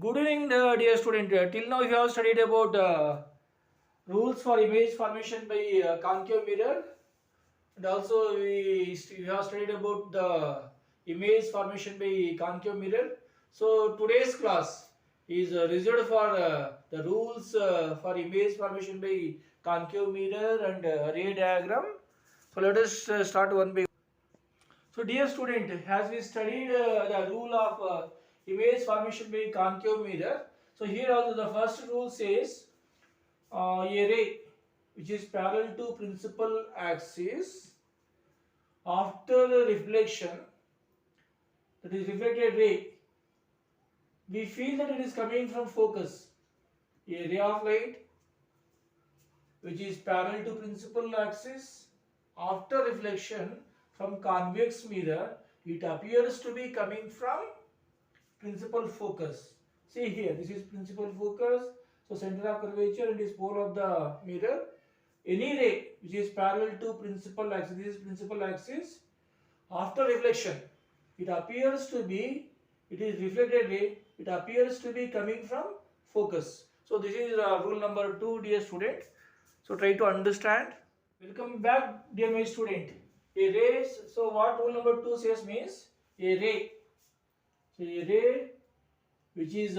Good evening, dear student. Till now, you have studied about rules for image formation by concave mirror, and also we have studied about the image formation by concave mirror. So today's class is reserved for the rules for image formation by concave mirror and ray diagram. So let us start one by one. So dear student, as we studied the rule of image formation by concave mirror, so here also the first rule says a ray which is parallel to principal axis after reflection, that is reflected ray, we feel that it is coming from focus. A ray of light which is parallel to principal axis after reflection from convex mirror, it appears to be coming from principal focus. See here, this is principal focus, so center of curvature and is pole of the mirror. Any ray which is parallel to principal axis, this is principal axis, after reflection, it appears to be, it is reflected ray, it appears to be coming from focus. So this is rule number 2, dear student. So try to understand. Welcome back, dear my student. A ray, so what rule number 2 says means a ray. So a ray which is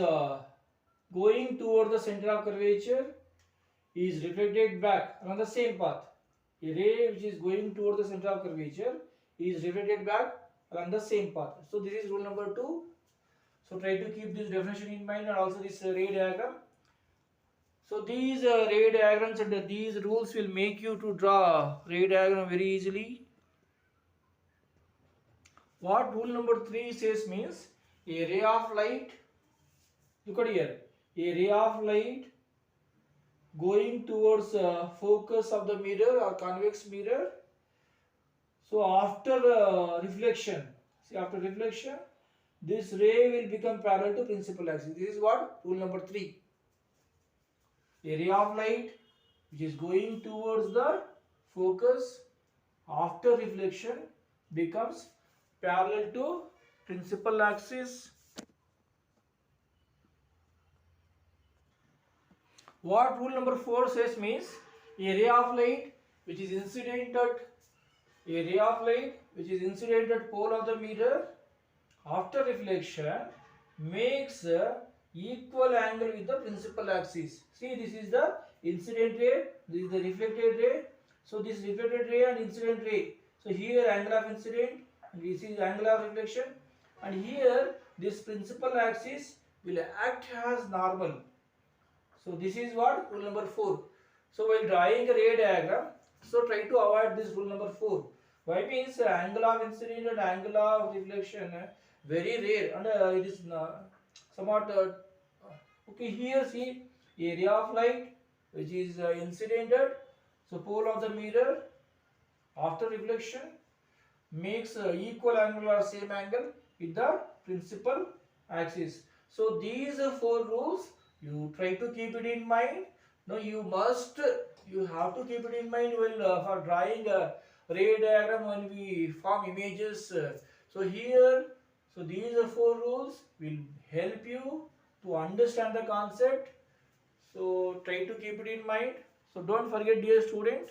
going toward the center of curvature is reflected back on the same path. A ray which is going toward the center of curvature is reflected back along the same path. So this is rule number 2. So try to keep this definition in mind and also this ray diagram. So these ray diagrams and these rules will make you to draw ray diagram very easily. What rule number 3 says means a ray of light, look at here, a ray of light going towards focus of the mirror or convex mirror. So after reflection, see after reflection, this ray will become parallel to principal axis. This is what rule number 3. A ray of light which is going towards the focus after reflection becomes parallel to principal axis. What rule number 4 says means a ray of light which is incident at pole of the mirror after reflection makes equal angle with the principal axis. See, this is the incident ray, this is the reflected ray. So this reflected ray and incident ray. So here angle of incident and this is angle of reflection, and here this principal axis will act as normal. So this is what rule number 4. So while drawing a ray diagram, so try to avoid this rule number 4. Why means angle of incident and angle of reflection very rare, and it is somewhat okay. Here see area of light which is incidented, so pole of the mirror after reflection makes equal angle or same angle with the principal axis. So these 4 rules you try to keep it in mind. No, you have to keep it in mind while for drawing a ray diagram when we form images. So here, so these 4 rules will help you to understand the concept. So try to keep it in mind. So don't forget, dear student.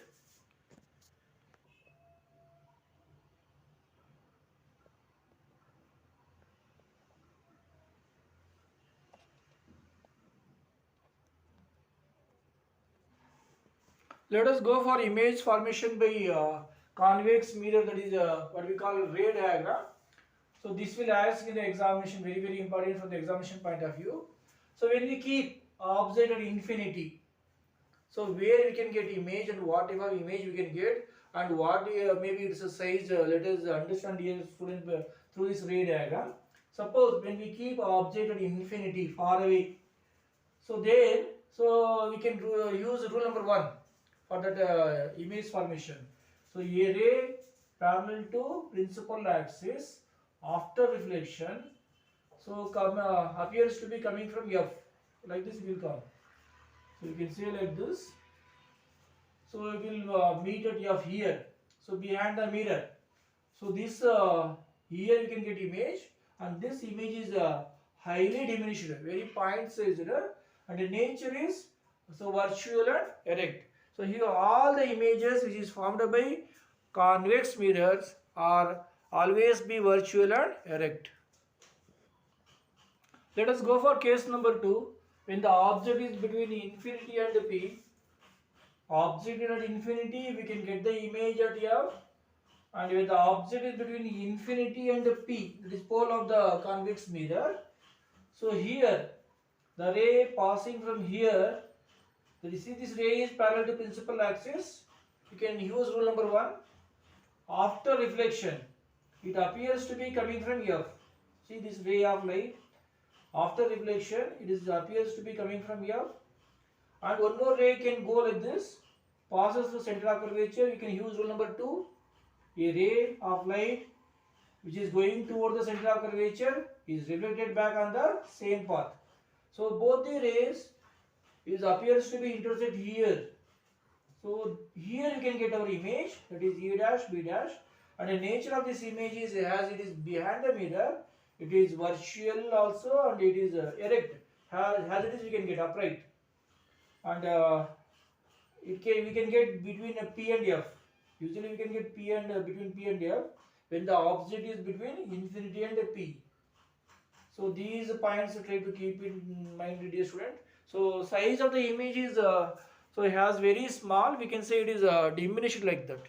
Let us go for image formation by convex mirror, that is what we call ray diagram. So this will ask in the examination, very important from the examination point of view. So when we keep object at infinity, so where we can get image and whatever image we can get and what maybe it's a size, let us understand here student through this ray diagram. Suppose when we keep object at infinity far away, so then so we can use rule number 1 for that image formation. So a ray parallel to principal axis after reflection, so appears to be coming from F, like this it will come. So you can say like this. So it will meet at F here. So behind the mirror. So this here you can get image, and this image is highly diminished, very point sized, and the nature is so virtual and erect. So here all the images which is formed by convex mirrors are always be virtual and erect. Let us go for case number 2. When the object is between infinity and P, object is at infinity, we can get the image at F, and when the object is between infinity and P, that is pole of the convex mirror. So here, the ray passing from here, you see this ray is parallel to principal axis. You can use rule number 1. After reflection, it appears to be coming from F. See this ray of light. After reflection, it appears to be coming from F. And one more ray can go like this, passes through center of curvature. You can use rule number 2. A ray of light which is going toward the center of curvature is reflected back on the same path. So both the rays appears to be intersect here. So here you can get our image, that is A dash, B dash, and the nature of this image is as it is behind the mirror, it is virtual also, and it is erect. As it is, we can get upright, and we can get between P and F. Usually we can get P and between P and F when the object is between infinity and P. So these points try to keep in mind, dear student. So size of the image is so it has very small. We can say it is diminished like that.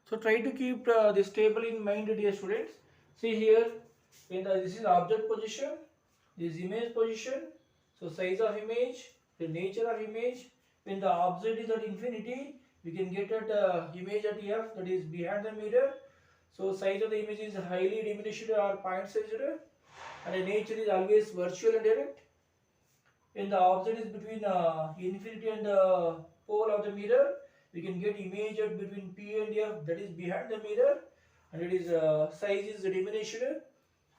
So try to keep this table in mind, dear students. See here, when this is object position, this image position. So size of image, the nature of image. When the object is at infinity, we can get at image at F, that is behind the mirror. So size of the image is highly diminished or point sized, and the nature is always virtual and direct. When the object is between infinity and the pole of the mirror, we can get image at between P and F, that is behind the mirror, and it is size is diminished,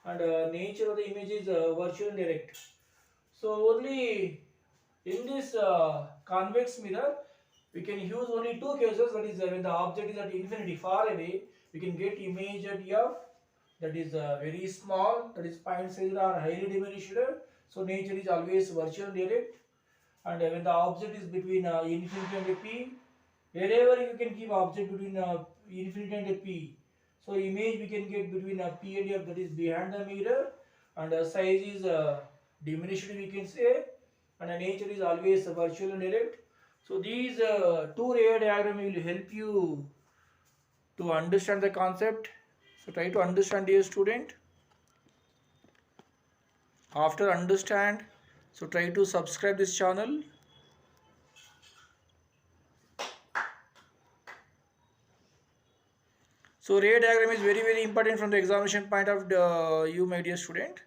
and nature of the image is virtual and direct. So only in this convex mirror, we can use only two cases, that is when the object is at infinity far away, we can get image at F, that is very small, that is point size or highly diminished. So nature is always virtual and direct. And when the object is between infinity and P, wherever you can keep object between infinity and P, so image we can get between P and F, that is behind the mirror, and size is diminished, we can say, and nature is always virtual and direct. So these two ray diagram will help you to understand the concept. So try to understand, dear student. After understand, so try to subscribe this channel. So ray diagram is very important from the examination point of view, my dear student.